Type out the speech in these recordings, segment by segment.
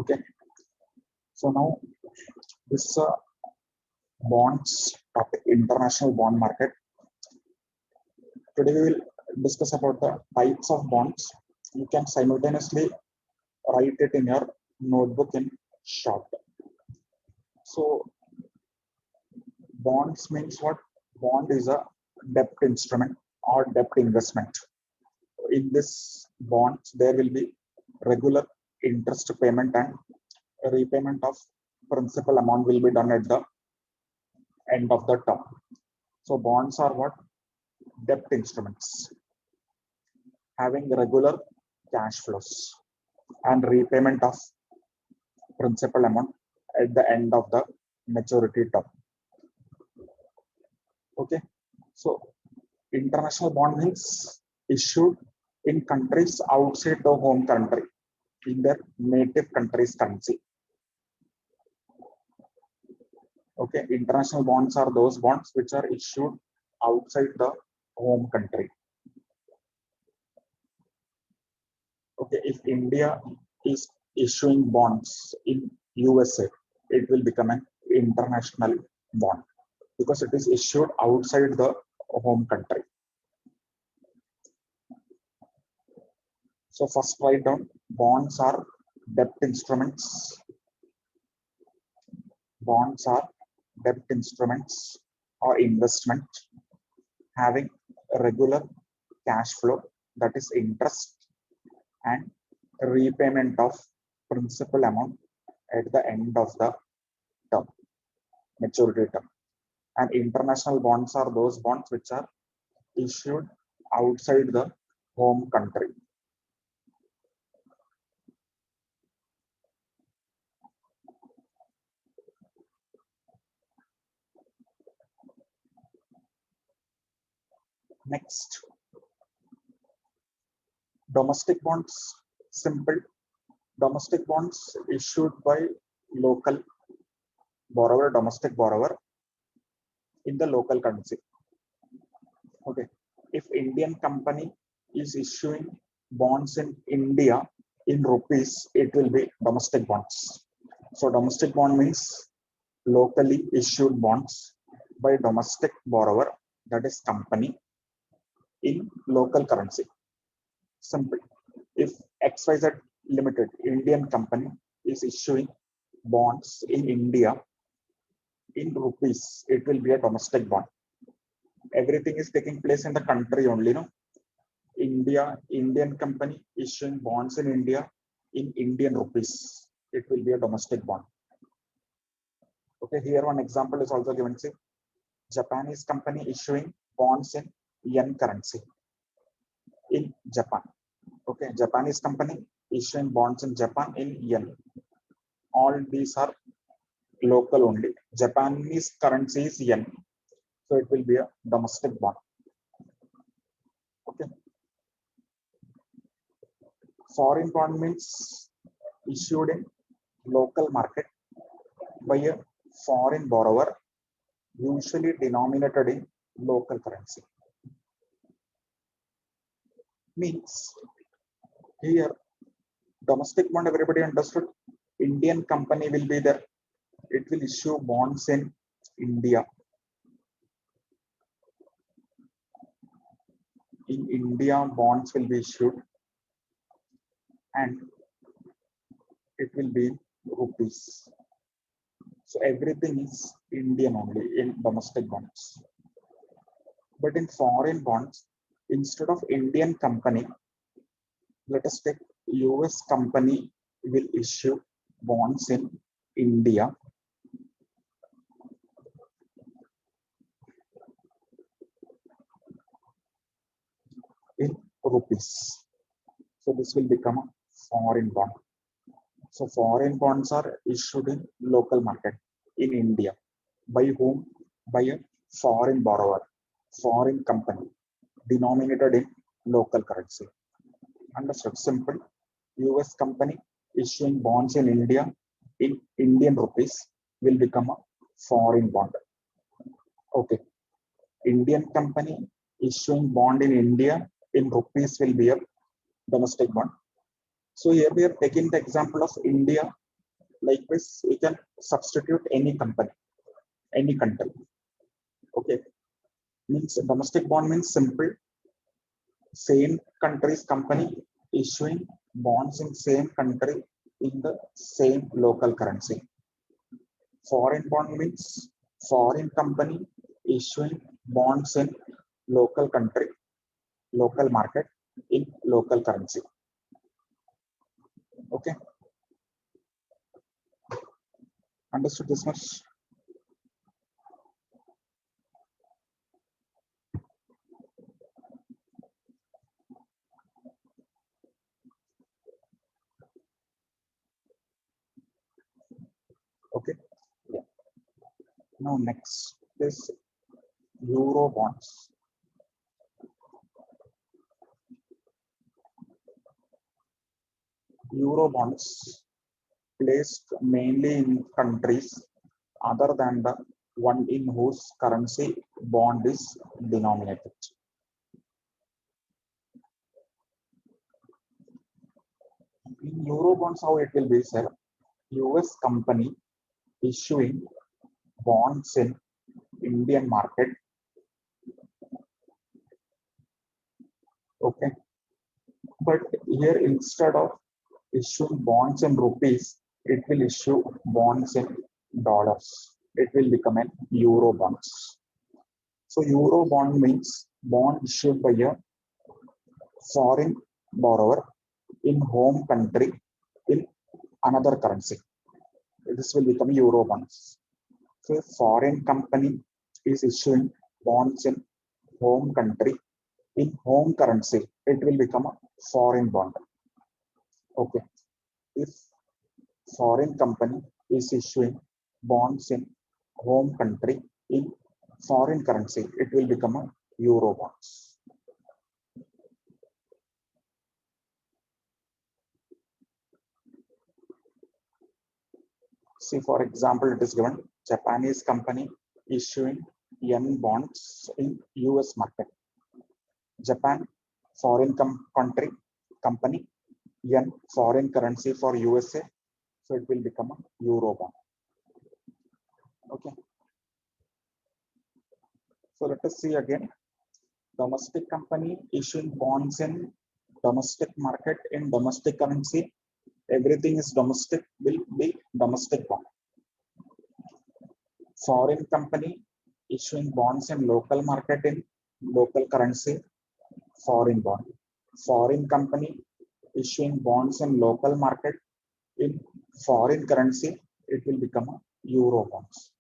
Okay, so now this bonds topic, international bond market. Today we will discuss about the types of bonds. You can simultaneously write it in your notebook in short. So bonds means what? Bond is a debt instrument or debt investment. In this bonds there will be regular interest payment and repayment of principal amount will be done at the end of the term. So bonds are what? Debt instruments having regular cash flows and repayment of principal amount at the end of the maturity term. Okay, so international bond means issued in countries outside the home country in their native country's currency. Okay, international bonds are those bonds which are issued outside the home country. Okay, if India is issuing bonds in USA, it will become an international bond because it is issued outside the home country. So first write down, bonds are debt instruments. Bonds are debt instruments or investment having regular cash flow, that is interest and repayment of principal amount at the end of the term, maturity term. And international bonds are those bonds which are issued outside the home country. Next, domestic bonds. Simple. Domestic bonds issued by local borrower, domestic borrower in the local currency. Okay, if Indian company is issuing bonds in India in rupees, it will be domestic bonds. So domestic bond means locally issued bonds by domestic borrower, that is company, in local currency. Simple. If XYZ Limited, Indian company, is issuing bonds in India in rupees, it will be a domestic bond. Everything is taking place in the country only, no? Indian company issuing bonds in India in Indian rupees, it will be a domestic bond. Okay, here one example is also given. Say, Japanese company issuing bonds in yen currency in Japan. Okay, Japanese company issuing bonds in Japan in yen. All these are local only. Japanese currency is yen, so it will be a domestic bond. Okay. Foreign bond means issued in local market by a foreign borrower, usually denominated in local currency. Means here domestic bond, everybody understood. Indian company will be there. It will issue bonds in India. In India, bonds will be issued and it will be in rupees. So everything is Indian only in domestic bonds. But in foreign bonds, instead of Indian company, let us take US company will issue bonds in India in rupees. So this will become a foreign bond. So foreign bonds are issued in local market in India. By whom? By a foreign borrower, foreign company, denominated in local currency. Understood? Simple. US company issuing bonds in India in Indian rupees will become a foreign bond. Okay. Indian company issuing bond in India in rupees will be a domestic bond. So here we are taking the example of India Likewise, we can substitute any company, any country. Okay, means domestic bond means simple, same country's company issuing bonds in same country in the same local currency. Foreign bond means foreign company issuing bonds in local country, local market in local currency. Okay, understood this much? Okay, yeah. Now next is euro bonds. Euro bonds placed mainly in countries other than the one in whose currency bond is denominated. In euro bonds, how it will be, sir? US company issuing bonds in Indian market. Okay, but here instead of issuing bonds in rupees, it will issue bonds in dollars. It will become an euro bonds. So euro bond means bond issued by a foreign borrower in home country in another currency. This will become euro bonds. So a foreign company is issuing bonds in home country in home currency, it will become a foreign bond. Okay, if foreign company is issuing bonds in home country in foreign currency, it will become a euro bonds. See, for example, it is given Japanese company issuing yen bonds in US market. Japan foreign country company yen foreign currency for USA, so it will become a euro bond. Okay, so let us see again. Domestic company issuing bonds in domestic market in domestic currency, everything is domestic, will be domestic bond. Foreign company issuing bonds in local market in local currency, foreign bond. Foreign company issuing bonds in local market in foreign currency, it will become a euro bonds.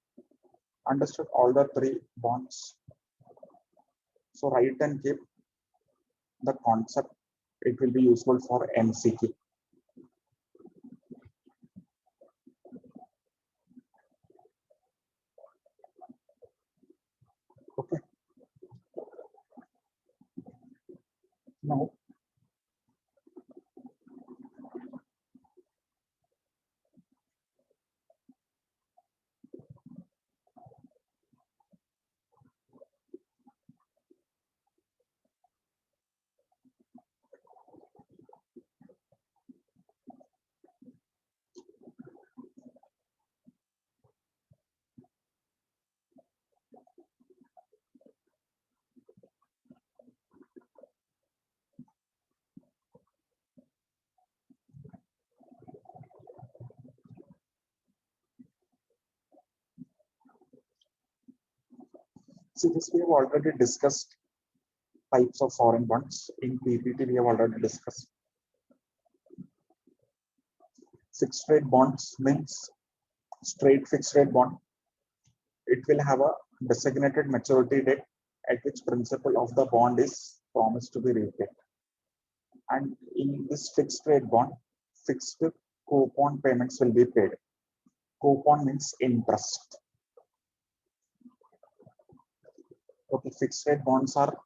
Understood all the three bonds? So write and keep the concept. It will be useful for MCQ. Okay. Now, see this we have already discussed types of foreign bonds. In PPT, we have already discussed. Fixed rate bonds means straight fixed rate bond. It will have a designated maturity date at which principal of the bond is promised to be repaid. And in this fixed rate bond, fixed coupon payments will be paid. Coupon means interest. Okay, fixed rate bonds are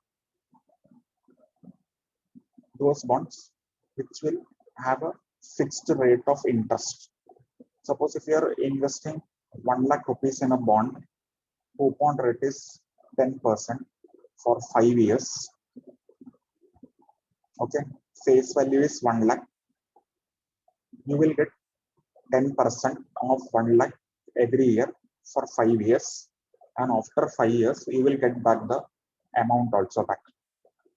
those bonds which will have a fixed rate of interest. Suppose if you are investing 1 lakh rupees in a bond, coupon rate is 10% for 5 years. Okay, face value is 1 lakh. You will get 10% of 1 lakh every year for 5 years, and after 5 years you will get back the amount also back.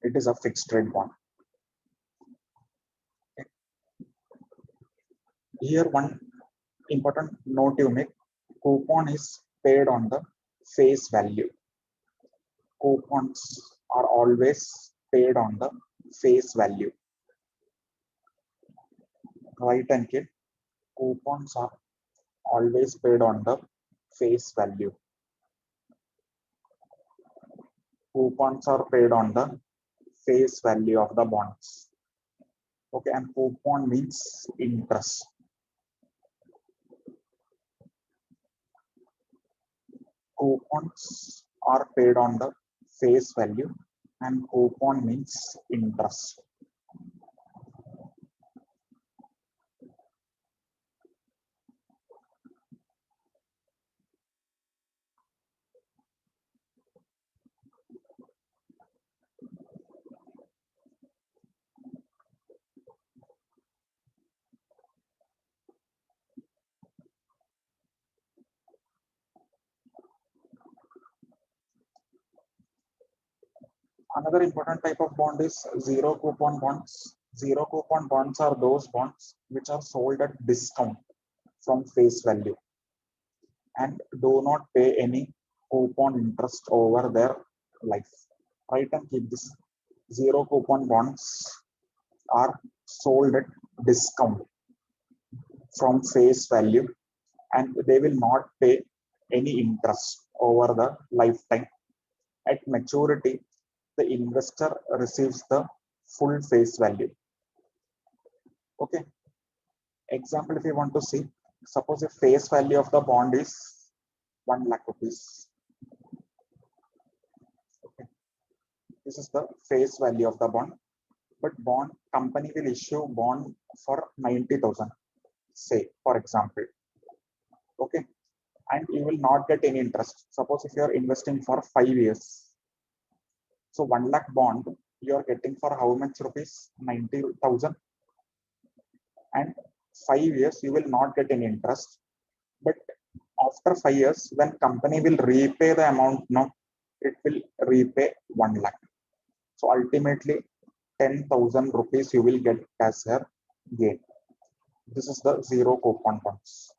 It is a fixed rate bond. Here one important note you make: coupon is paid on the face value. Coupons are always paid on the face value. Right and kid, coupons are always paid on the face value. Coupons are paid on the face value of the bonds. Okay, and coupon means interest. Coupons are paid on the face value, and coupon means interest. Another important type of bond is zero coupon bonds. Zero coupon bonds are those bonds which are sold at discount from face value and do not pay any coupon interest over their life. Right, and keep this: zero coupon bonds are sold at discount from face value and they will not pay any interest over the lifetime. At maturity, the investor receives the full face value. Okay. Example, if you want to see, suppose the face value of the bond is 1 lakh rupees. Okay. This is the face value of the bond, but bond company will issue bond for 90,000, say, for example. Okay. And you will not get any interest. Suppose if you are investing for 5 years, so 1 lakh bond you are getting for how much rupees? 90,000. And 5 years you will not get any interest. But after 5 years, when company will repay the amount, now it will repay 1 lakh. So ultimately 10,000 rupees you will get as a gain. This is the zero coupon bonds.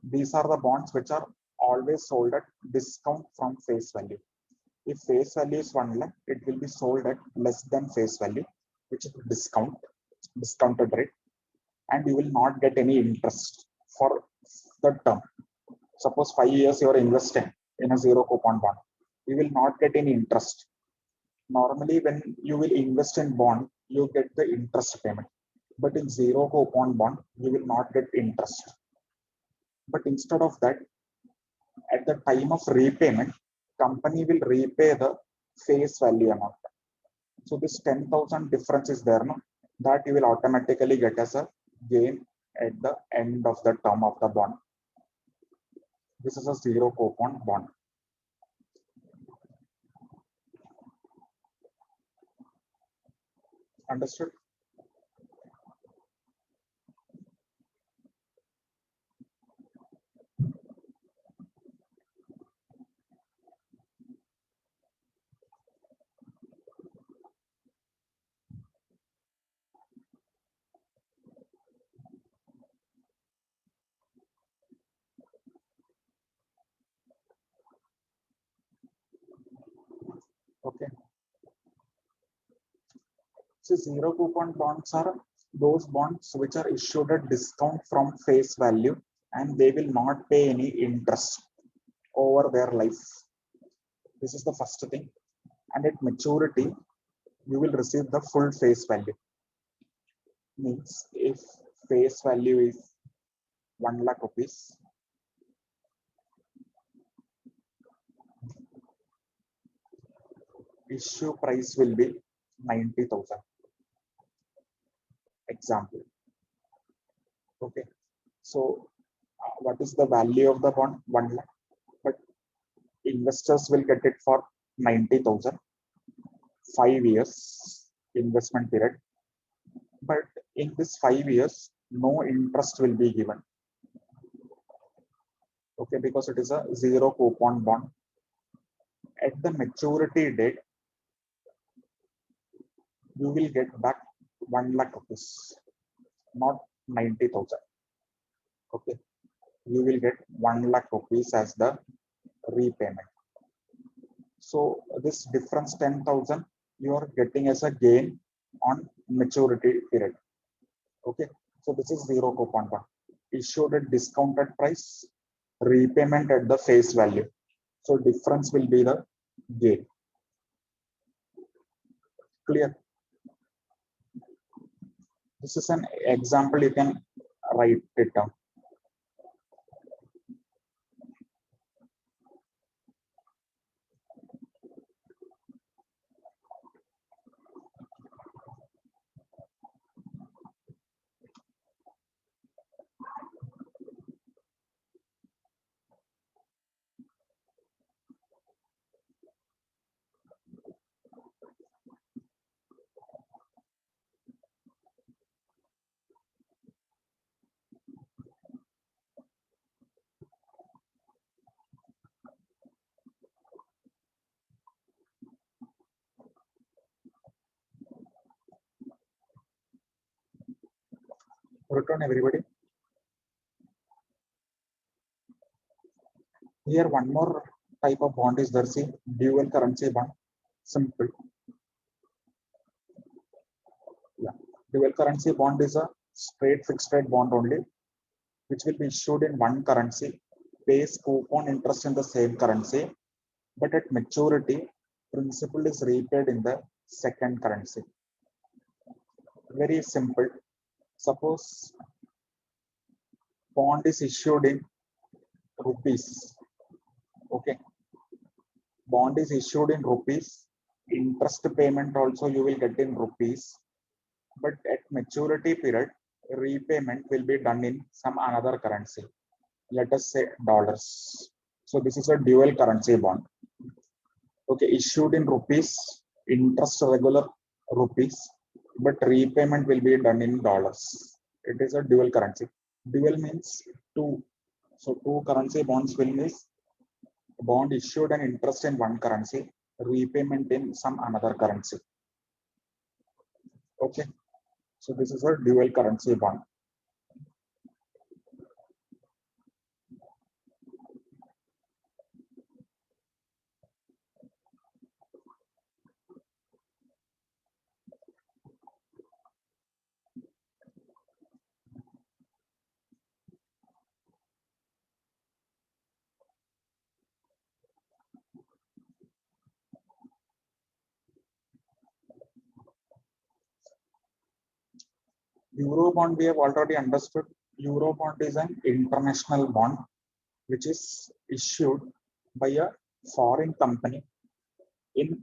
These are the bonds which are always sold at discount from face value. If face value is 1 lakh, it will be sold at less than face value, which is discounted rate, and you will not get any interest for the term. Suppose 5 years you are investing in a zero coupon bond, you will not get any interest. Normally, when you will invest in bond, you get the interest payment, but in zero coupon bond, you will not get interest. But instead of that, at the time of repayment, company will repay the face value amount. So this 10,000 difference is there, no? That you will automatically get as a gain at the end of the term of the bond. This is a zero coupon bond. Understood? Okay. So zero coupon bonds are those bonds which are issued at discount from face value and they will not pay any interest over their life. This is the first thing. And at maturity, you will receive the full face value. Means if face value is 1 lakh rupees, issue price will be 90,000. Example. Okay. So what is the value of the bond? 1 lakh. But investors will get it for 90,000. 5 years investment period. But in this 5 years, no interest will be given. Okay, because it is a zero coupon bond. At the maturity date, you will get back 1 lakh rupees, not 90,000. Okay, you will get 1 lakh rupees as the repayment. So this difference 10,000 you are getting as a gain on maturity period. Okay, so this is zero coupon bond. Issued at discounted price, repayment at the face value. So difference will be the gain. Clear? This is an example, you can write it down. Return everybody. Here one more type of bond is there, see, dual currency bond. Simple. Yeah. Dual currency bond is a straight fixed rate bond only, which will be issued in one currency, pays coupon interest in the same currency, but at maturity, principal is repaid in the second currency. Very simple. Suppose bond is issued in rupees. Okay. Bond is issued in rupees. Interest payment also you will get in rupees. But at maturity period, repayment will be done in some another currency. Let us say dollars. So this is a dual currency bond. Okay, issued in rupees, interest regular rupees, but repayment will be done in dollars. It is a dual currency. Dual means two. So two currency bonds will mean bond issued and interest in one currency, repayment in some another currency. Okay, so this is a dual currency bond. Euro bond we have already understood. Euro bond is an international bond which is issued by a foreign company in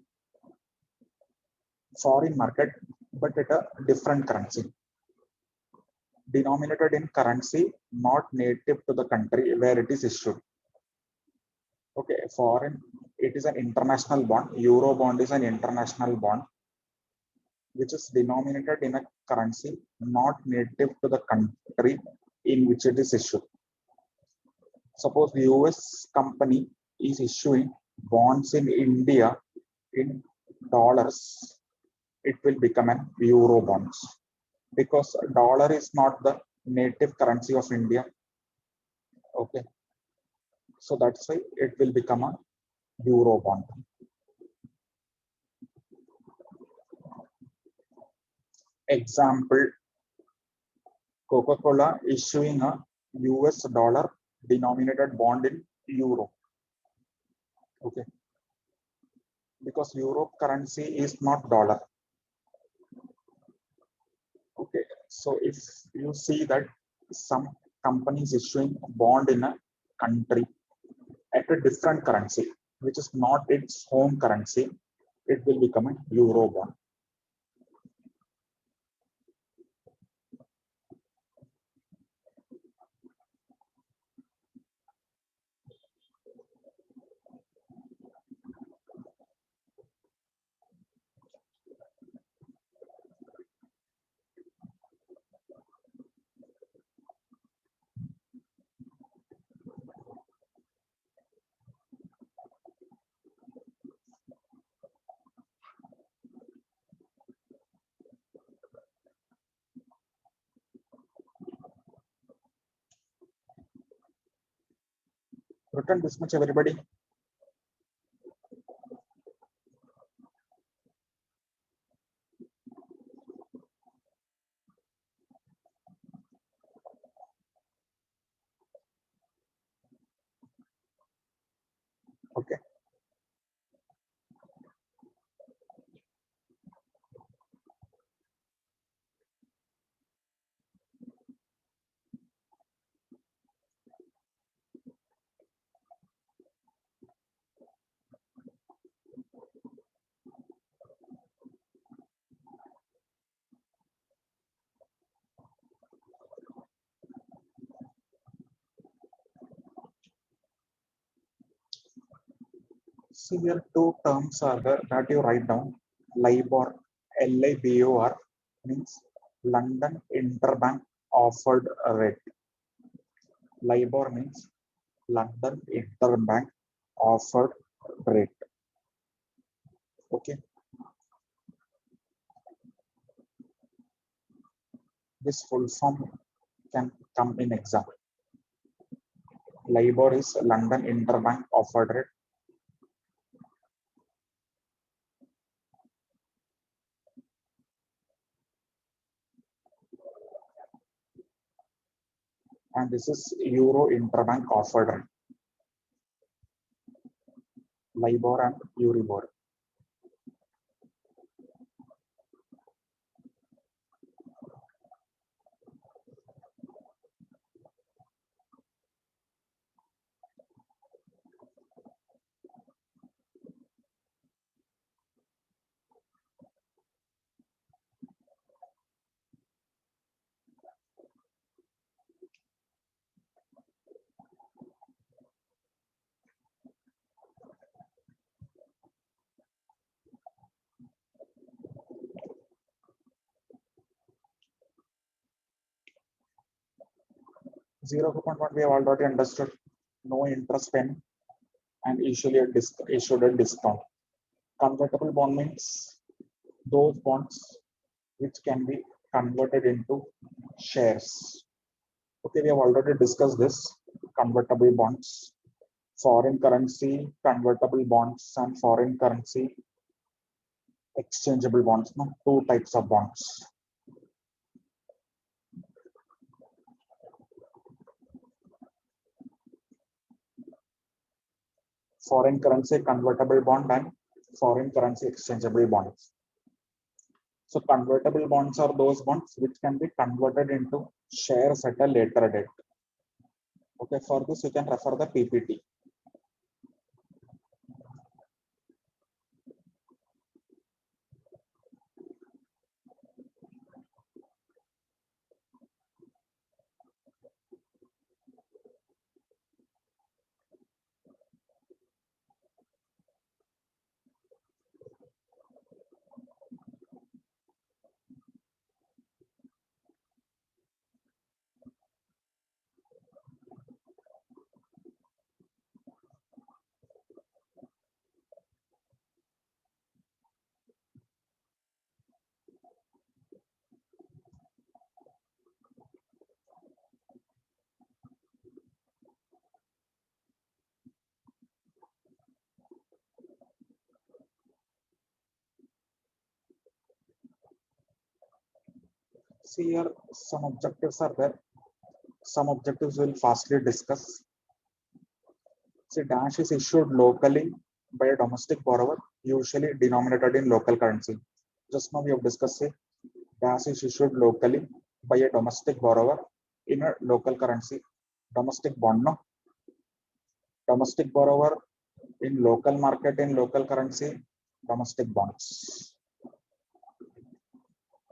foreign market, but at a different currency, denominated in currency not native to the country where it is issued. Okay, foreign, it is an international bond. Euro bond is an international bond which is denominated in a currency not native to the country in which it is issued. Suppose the US company is issuing bonds in India in dollars, it will become an euro bonds because dollar is not the native currency of India. Okay, so that's why it will become a euro bond. Example, Coca-Cola issuing a US dollar denominated bond in euro. Okay, because euro currency is not dollar. Okay, so if you see that some companies issuing a bond in a country at a different currency, which is not its home currency, it will become a euro bond. Written this much, everybody? Okay. See, here two terms are there that you write down. LIBOR, LIBOR means London Interbank Offered Rate. LIBOR means London Interbank Offered Rate. Okay. This full form can come in exam. LIBOR is London Interbank Offered Rate. And this is Euro Interbank Offered Rate. LIBOR and Euribor. 0.1 we have already understood. No interest payment and issued a discount. Convertible bond means those bonds which can be converted into shares. Okay, we have already discussed this. Convertible bonds, foreign currency convertible bonds, and foreign currency exchangeable bonds. No, two types of bonds. Foreign currency convertible bond and foreign currency exchangeable bonds. So convertible bonds are those bonds which can be converted into shares at a later date. Okay, for this you can refer the PPT. See here, some objectives are there. Some objectives will fastly discuss. See, dash is issued locally by a domestic borrower, usually denominated in local currency. Just now we have discussed it. Dash is issued locally by a domestic borrower in a local currency. Domestic bond, no? Domestic borrower in local market in local currency, domestic bonds.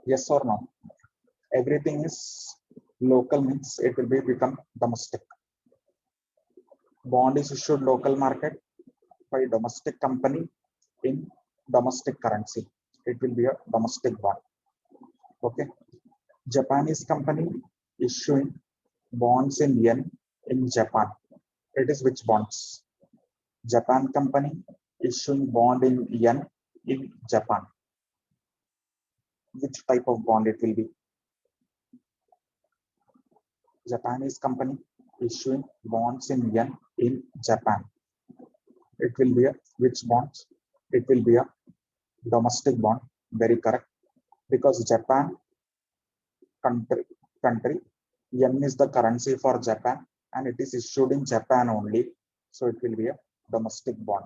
Yes or no? Everything is local means it will become domestic. Bond is issued local market by domestic company in domestic currency. It will be a domestic bond. Okay. Japanese company issuing bonds in yen in Japan. It is which bonds? Japan company issuing bond in yen in Japan. Which type of bond it will be? Japanese company issuing bonds in yen in Japan. It will be a which bonds? It will be a domestic bond. Very correct. Because Japan country yen is the currency for Japan and it is issued in Japan only. So it will be a domestic bond.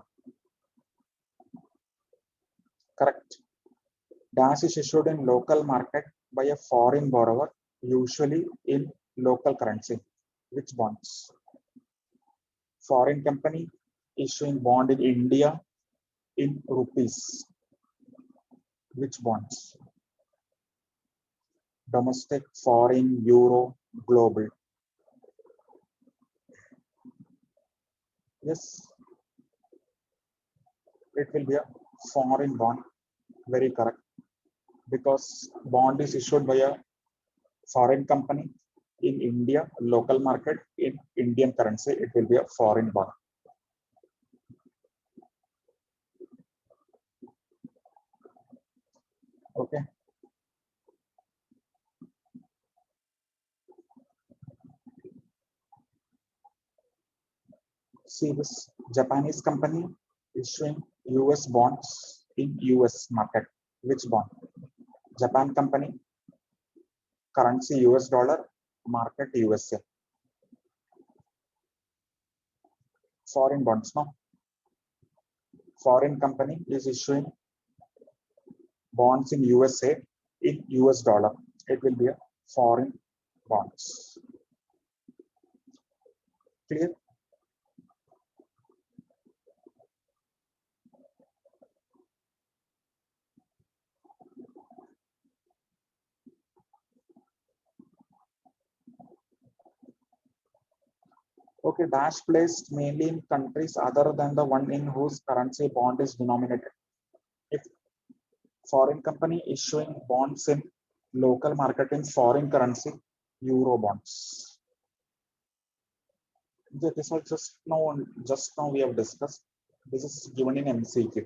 Correct. Dash is issued in local market by a foreign borrower, usually in local currency. Which bonds? Foreign company issuing bond in India in rupees. Which bonds? Domestic, foreign, euro, global. Yes, it will be a foreign bond. Very correct. Because bond is issued by a foreign company in India, local market in Indian currency, it will be a foreign bond. Okay. See this Japanese company issuing US bonds in US market. Which bond? Japan company, currency US dollar, market USA. Foreign bonds, no? Foreign company is issuing bonds in USA in US dollar. It will be a foreign bonds. Clear? Okay, dash placed mainly in countries other than the one in whose currency bond is denominated. If foreign company issuing bonds in local market in foreign currency, euro bonds. This was just now we have discussed. This is given in MCQ.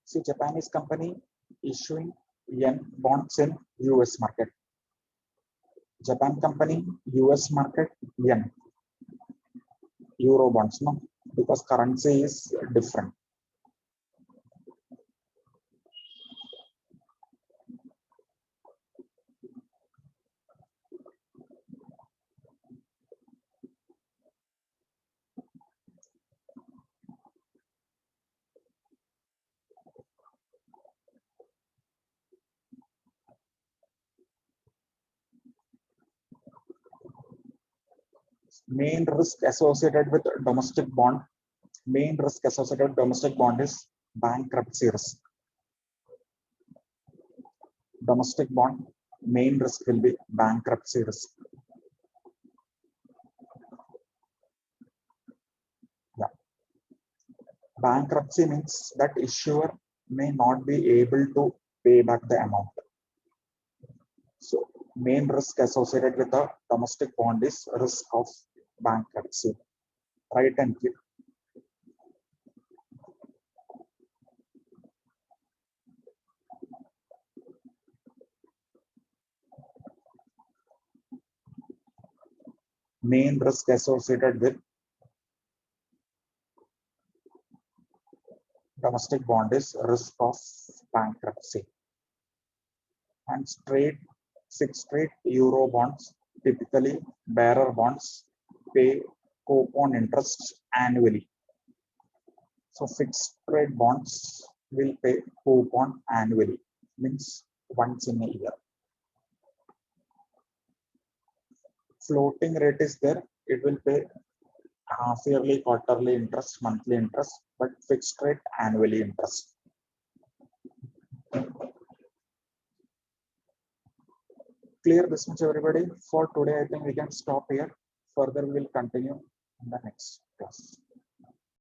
See, Japanese company issuing yen bonds in US market. Japan company, US market, yen. Euro bonds, no? Because currency is different. Main risk associated with domestic bond, main risk associated with domestic bond is bankruptcy risk. Domestic bond, main risk will be bankruptcy risk. Yeah. Bankruptcy means that issuer may not be able to pay back the amount. So main risk associated with the domestic bond is risk of bankruptcy. Right and click. Main risk associated with domestic bond is risk of bankruptcy. And fixed rate euro bonds, typically bearer bonds, pay coupon interest annually. So fixed rate bonds will pay coupon annually, means once in a year. Floating rate is there, it will pay half yearly, quarterly interest, monthly interest, but fixed rate annually interest. Clear this much, everybody? For today, I think we can stop here. Further, we will continue in the next class.